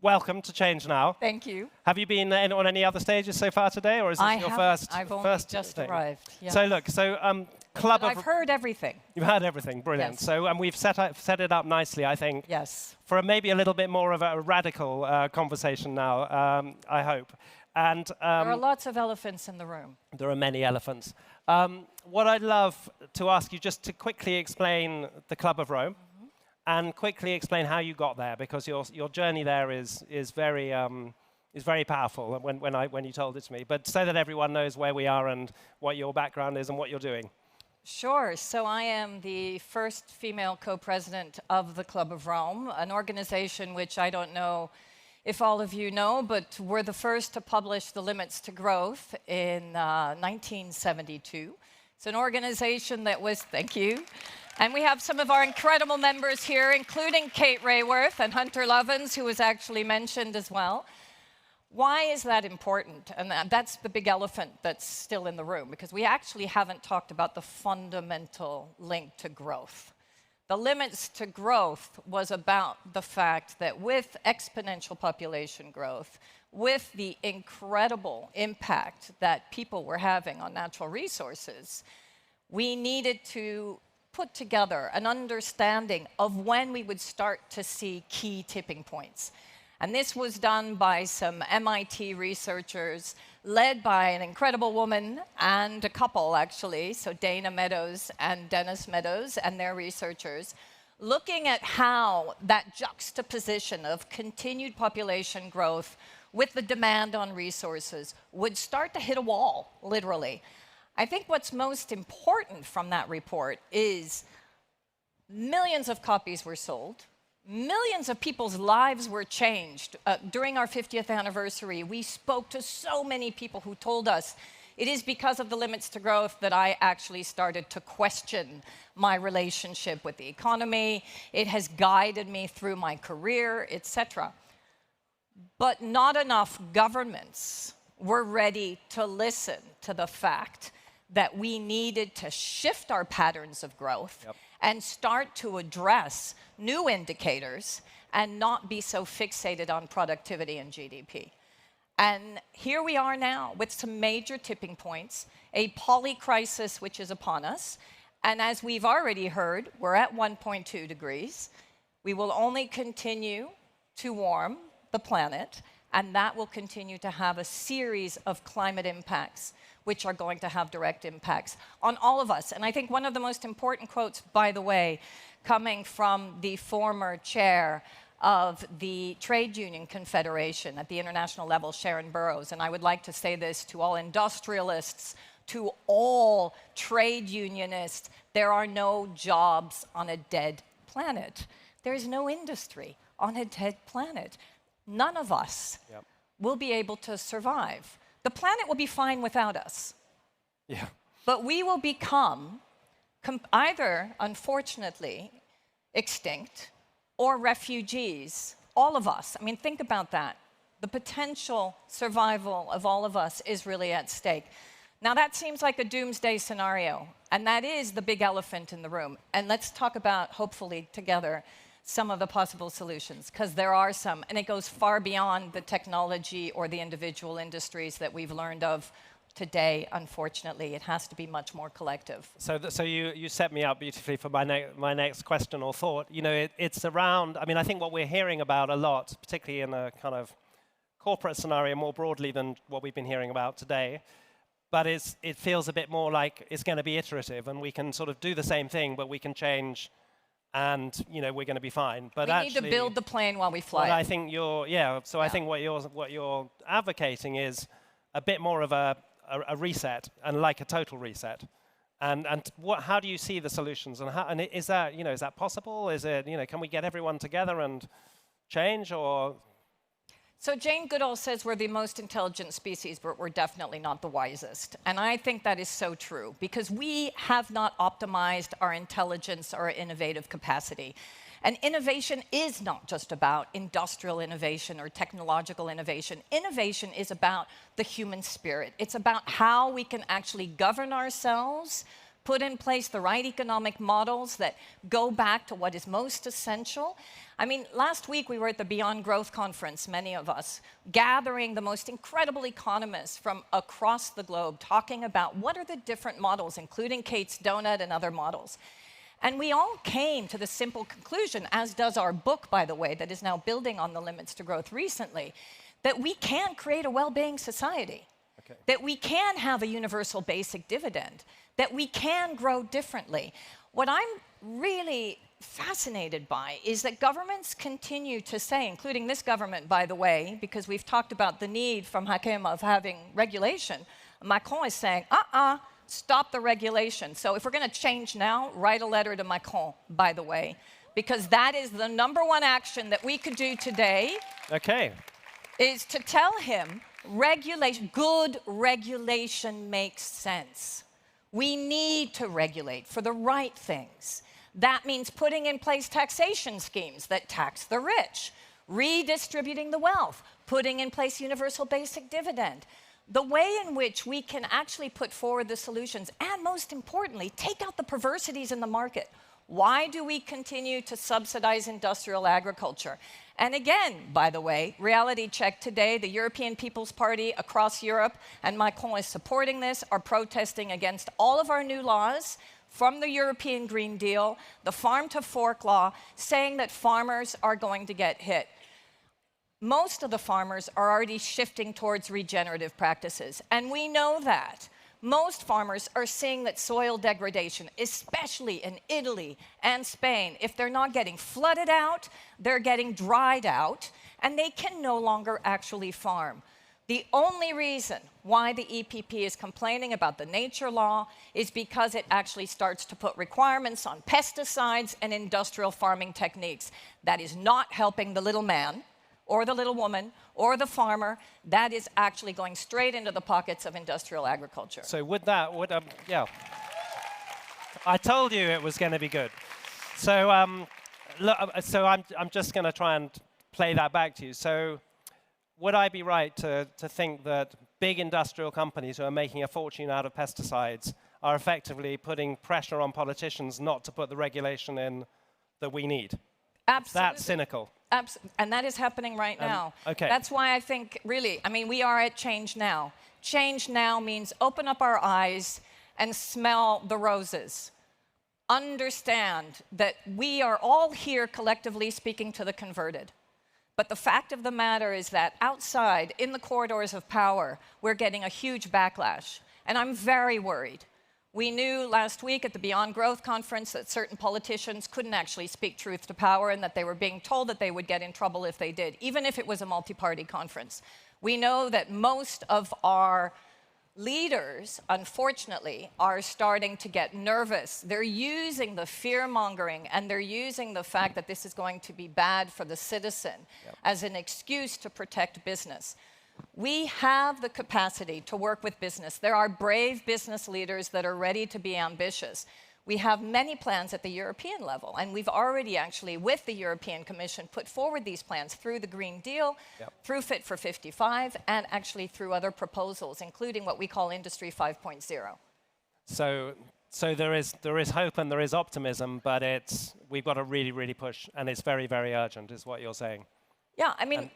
welcome to ChangeNOW. Thank you. Have you been on any other stages so far today, or is this your first? I've only just arrived. Yeah. So look, club of. I've heard everything. You've heard everything, brilliant. Yes. So we've set it up nicely, I think. Yes. For maybe a little bit more of a radical conversation now, I hope. And there are lots of elephants in the room. There are many elephants. What I'd love to ask you just to quickly explain the Club of Rome, and quickly explain how you got there, because your journey there is very powerful when you told it to me. But so that everyone knows where we are and what your background is and what you're doing. Sure. So I am the first female co-president of the Club of Rome, an organization which I don't know if all of you know, but we're the first to publish the limits to growth in 1972. It's an organization that was, thank you, and we have some of our incredible members here, including Kate Rayworth and Hunter Lovins, who was actually mentioned as well. Why is that important? And that's the big elephant that's still in the room, because we actually haven't talked about the fundamental link to growth. The limits to growth was about the fact that with exponential population growth, with the incredible impact that people were having on natural resources, we needed to put together an understanding of when we would start to see key tipping points. And this was done by some MIT researchers, led by an incredible woman and a couple, actually, so Dana Meadows and Dennis Meadows and their researchers, looking at how that juxtaposition of continued population growth with the demand on resources would start to hit a wall, literally. I think what's most important from that report is millions of copies were sold. Millions of people's lives were changed. During our 50th anniversary, we spoke to so many people who told us, it is because of the limits to growth that I actually started to question my relationship with the economy. It has guided me through my career, etc. But not enough governments were ready to listen to the fact that we needed to shift our patterns of growth and start to address new indicators and not be so fixated on productivity and GDP. And here we are now with some major tipping points, a poly-crisis which is upon us. And as we've already heard, we're at 1.2 degrees. We will only continue to warm the planet, and that will continue to have a series of climate impacts which are going to have direct impacts on all of us. And I think one of the most important quotes, by the way, coming from the former chair of the Trade Union Confederation at the international level, Sharon Burrows, and I would like to say this to all industrialists, to all trade unionists, there are no jobs on a dead planet. There is no industry on a dead planet. None of us will be able to survive. The planet will be fine without us. Yeah. But we will become either, unfortunately, extinct or refugees, all of us. I mean, think about that. The potential survival of all of us is really at stake. Now, that seems like a doomsday scenario, and that is the big elephant in the room. And let's talk about, hopefully, together, some of the possible solutions, because there are some, and it goes far beyond the technology or the individual industries that we've learned of today. Unfortunately, it has to be much more collective. So you set me up beautifully for my next question or thought. You know, it's around, I mean, I think what we're hearing about a lot, particularly in a kind of corporate scenario more broadly than what we've been hearing about today, but it feels a bit more like it's going to be iterative, and we can sort of do the same thing, but we can change, and you know, we're going to be fine. But we need to build the plane while we fly. I think I think what you're advocating is a bit more of a reset, and like a total reset. And how do you see the solutions? And is that possible? Is it, can we get everyone together and change, or? So Jane Goodall says we're the most intelligent species, but we're definitely not the wisest. And I think that is so true, because we have not optimized our intelligence or innovative capacity. And innovation is not just about industrial innovation or technological innovation. Innovation is about the human spirit. It's about how we can actually govern ourselves, put in place the right economic models that go back to what is most essential. I mean, last week we were at the Beyond Growth conference, many of us, gathering the most incredible economists from across the globe, talking about what are the different models, including Kate's Donut and other models. And we all came to the simple conclusion, as does our book, by the way, that is now building on the limits to growth recently, that we can create a well-being society. Okay. That we can have a universal basic dividend, that we can grow differently. What I'm really fascinated by is that governments continue to say, including this government, by the way, because we've talked about the need from Hakim of having regulation. Macron is saying, stop the regulation. So if we're going to change now, write a letter to Macron, by the way, because that is the #1 action that we could do today. Okay. Is to tell him, good regulation makes sense. We need to regulate for the right things. That means putting in place taxation schemes that tax the rich, redistributing the wealth, putting in place universal basic dividend. The way in which we can actually put forward the solutions, and most importantly, take out the perversities in the market. Why do we continue to subsidize industrial agriculture? And again, by the way, reality check today, the European People's Party across Europe, and Macron is supporting this, are protesting against all of our new laws from the European Green Deal, the farm to fork law, saying that farmers are going to get hit. Most of the farmers are already shifting towards regenerative practices, and we know that. Most farmers are seeing that soil degradation, especially in Italy and Spain, if they're not getting flooded out, they're getting dried out, and they can no longer actually farm. The only reason why the EPP is complaining about the nature law is because it actually starts to put requirements on pesticides and industrial farming techniques. That is not helping the little man, or the little woman, or the farmer. That is actually going straight into the pockets of industrial agriculture. So yeah. I told you it was going to be good. So, I'm just going to try and play that back to you. So, would I be right to think that big industrial companies who are making a fortune out of pesticides are effectively putting pressure on politicians not to put the regulation in that we need? Absolutely. That's cynical. And that is happening right now. Okay. That's why I think, really, I mean, we are at Change Now. Change Now means open up our eyes and smell the roses. Understand that we are all here collectively speaking to the converted. But the fact of the matter is that outside, in the corridors of power, we're getting a huge backlash. And I'm very worried. We knew last week at the Beyond Growth conference that certain politicians couldn't actually speak truth to power and that they were being told that they would get in trouble if they did, even if it was a multi-party conference. We know that most of our leaders, unfortunately, are starting to get nervous. They're using the fear-mongering and they're using the fact that this is going to be bad for the citizen as an excuse to protect business. We have the capacity to work with business. There are brave business leaders that are ready to be ambitious. We have many plans at the European level, and we've already actually, with the European Commission, put forward these plans through the Green Deal, through Fit for 55, and actually through other proposals, including what we call Industry 5.0. So there is hope and there is optimism, but we've got to really, really push, and it's very, very urgent, is what you're saying. Yeah, I mean,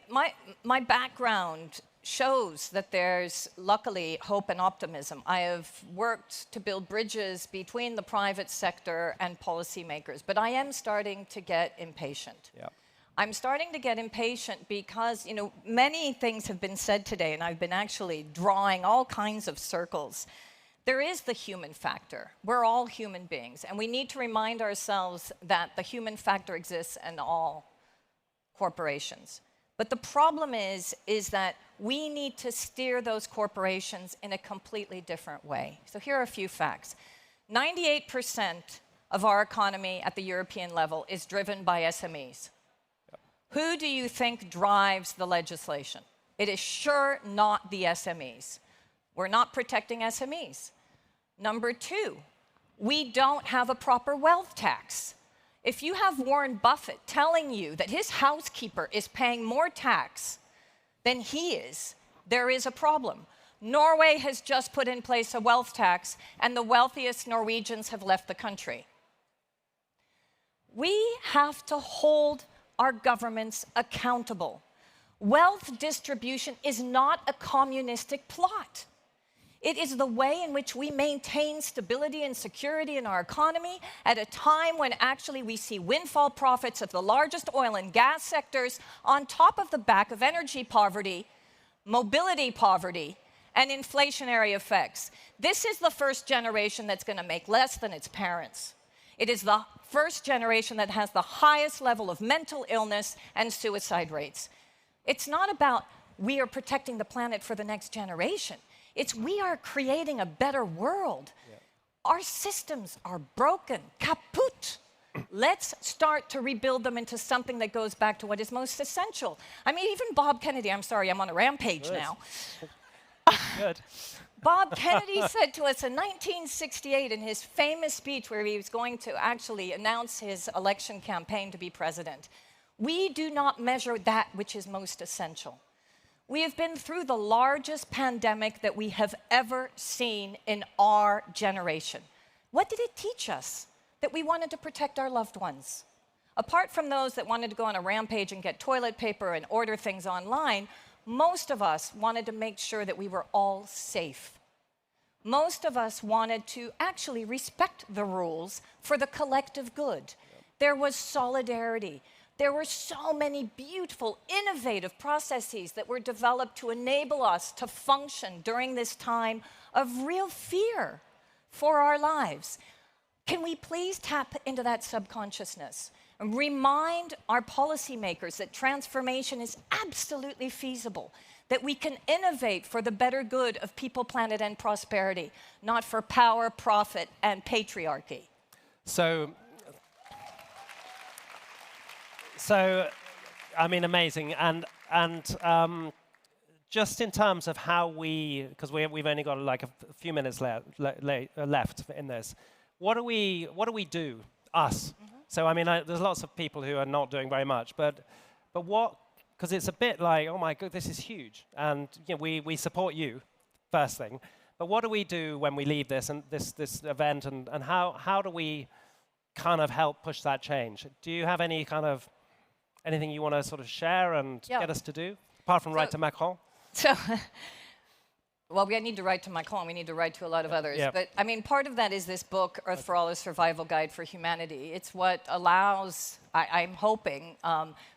my background shows that there's, luckily, hope and optimism. I have worked to build bridges between the private sector and policymakers, but I am starting to get impatient. Yeah. I'm starting to get impatient because, you know, many things have been said today, and I've been actually drawing all kinds of circles. There is the human factor. We're all human beings, and we need to remind ourselves that the human factor exists in all corporations. But the problem is that we need to steer those corporations in a completely different way. So here are a few facts. 98% of our economy at the European level is driven by SMEs. Yep. Who do you think drives the legislation? It is sure not the SMEs. We're not protecting SMEs. Number two, we don't have a proper wealth tax. If you have Warren Buffett telling you that his housekeeper is paying more tax than he is, there is a problem. Norway has just put in place a wealth tax, and the wealthiest Norwegians have left the country. We have to hold our governments accountable. Wealth distribution is not a communistic plot. It is the way in which we maintain stability and security in our economy at a time when actually we see windfall profits of the largest oil and gas sectors on top of the back of energy poverty, mobility poverty, and inflationary effects. This is the first generation that's going to make less than its parents. It is the first generation that has the highest level of mental illness and suicide rates. It's not about we are protecting the planet for the next generation. It's we are creating a better world. Yeah. Our systems are broken, kaput. Let's start to rebuild them into something that goes back to what is most essential. I mean, even Bob Kennedy, I'm sorry, I'm on a rampage now. Good. Bob Kennedy said to us in 1968 in his famous speech where he was going to actually announce his election campaign to be president, we do not measure that which is most essential. We have been through the largest pandemic that we have ever seen in our generation. What did it teach us? That we wanted to protect our loved ones. Apart from those that wanted to go on a rampage and get toilet paper and order things online, most of us wanted to make sure that we were all safe. Most of us wanted to actually respect the rules for the collective good. There was solidarity. There were so many beautiful, innovative processes that were developed to enable us to function during this time of real fear for our lives. Can we please tap into that subconsciousness and remind our policymakers that transformation is absolutely feasible, that we can innovate for the better good of people, planet, and prosperity, not for power, profit, and patriarchy? So, I mean, amazing. And just in terms of how because we've only got like a few minutes left in this, what do we do, us? Mm-hmm. So, I mean, there's lots of people who are not doing very much, but what, because it's a bit like, oh my God, this is huge. And you know, we support you, first thing. But what do we do when we leave this and this event, and how do we kind of help push that change? Do you have any kind of anything you want to sort of share and get us to do, apart from write to Macron? Well, we need to write to Macron. We need to write to a lot of others. But, I mean, part of that is this book, Earth for All, A Survival Guide for Humanity. It's what allows, I'm hoping,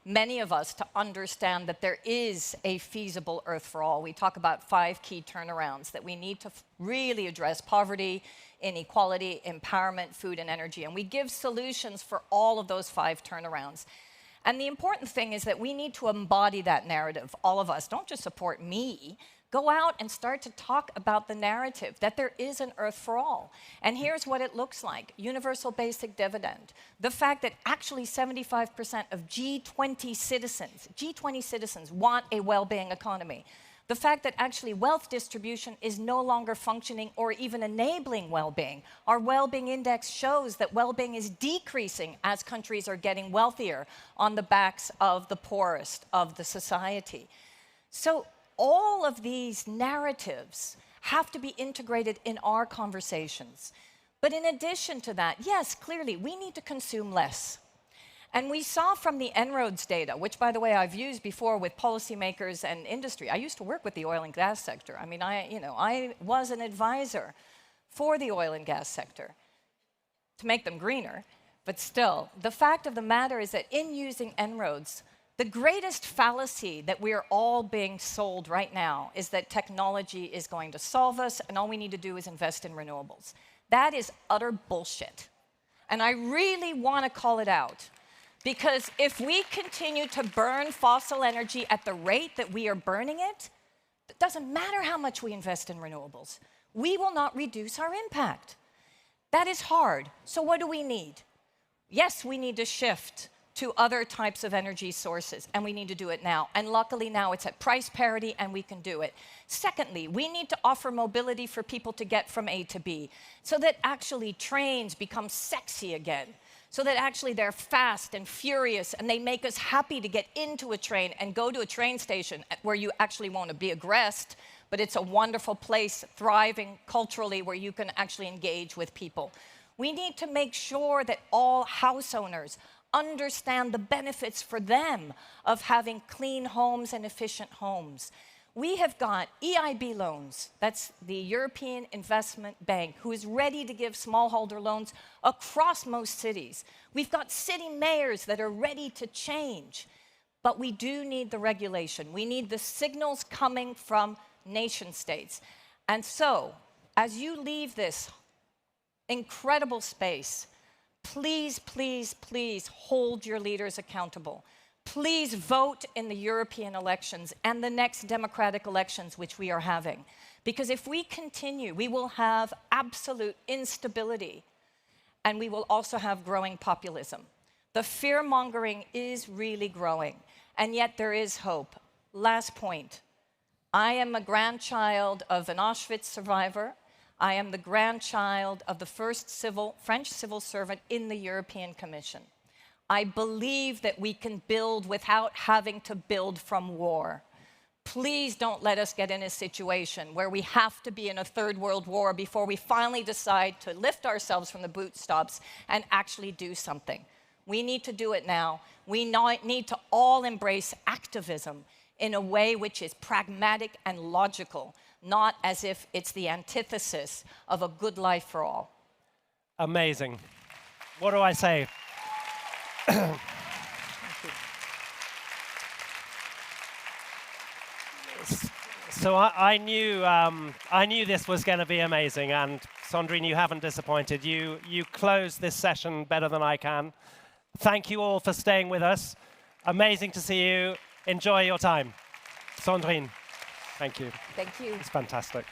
many of us to understand that there is a feasible Earth for All. We talk about 5 key turnarounds that we need to really address: poverty, inequality, empowerment, food, and energy. And we give solutions for all of those 5 turnarounds. And the important thing is that we need to embody that narrative, all of us. Don't just support me. Go out and start to talk about the narrative that there is an Earth for all. And here's what it looks like. Universal basic dividend. The fact that actually 75% of G20 citizens want a well-being economy. The fact that actually wealth distribution is no longer functioning or even enabling well-being. Our well-being index shows that well-being is decreasing as countries are getting wealthier on the backs of the poorest of the society. So all of these narratives have to be integrated in our conversations. But in addition to that, yes, clearly, we need to consume less. And we saw from the En-ROADS data, which, by the way, I've used before with policymakers and industry. I used to work with the oil and gas sector. I mean, I was an advisor for the oil and gas sector to make them greener. But still, the fact of the matter is that in using En-ROADS, the greatest fallacy that we are all being sold right now is that technology is going to solve us and all we need to do is invest in renewables. That is utter bullshit. And I really want to call it out. Because if we continue to burn fossil energy at the rate that we are burning it, it doesn't matter how much we invest in renewables. We will not reduce our impact. That is hard. So what do we need? Yes, we need to shift to other types of energy sources, and we need to do it now. And luckily now it's at price parity, and we can do it. Secondly, we need to offer mobility for people to get from A to B, so that actually trains become sexy again, so that actually they're fast and furious, and they make us happy to get into a train and go to a train station where you actually want to be aggressed, but it's a wonderful place, thriving culturally, where you can actually engage with people. We need to make sure that all house owners understand the benefits for them of having clean homes and efficient homes. We have got EIB loans, that's the European Investment Bank, who is ready to give smallholder loans across most cities. We've got city mayors that are ready to change. But we do need the regulation. We need the signals coming from nation states. And so, as you leave this incredible space, please, please, please hold your leaders accountable. Please vote in the European elections and the next democratic elections which we are having. Because if we continue, we will have absolute instability, and we will also have growing populism. The fear-mongering is really growing, and yet there is hope. Last point. I am a grandchild of an Auschwitz survivor. I am the grandchild of the first French civil servant in the European Commission. I believe that we can build without having to build from war. Please don't let us get in a situation where we have to be in a third world war before we finally decide to lift ourselves from the bootstraps and actually do something. We need to do it now. We need to all embrace activism in a way which is pragmatic and logical, not as if it's the antithesis of a good life for all. Amazing. What do I say? So I knew this was going to be amazing, and Sandrine, you haven't disappointed. You closed this session better than I can. Thank you all for staying with us. Amazing to see you. Enjoy your time. Sandrine, thank you. Thank you. It's fantastic.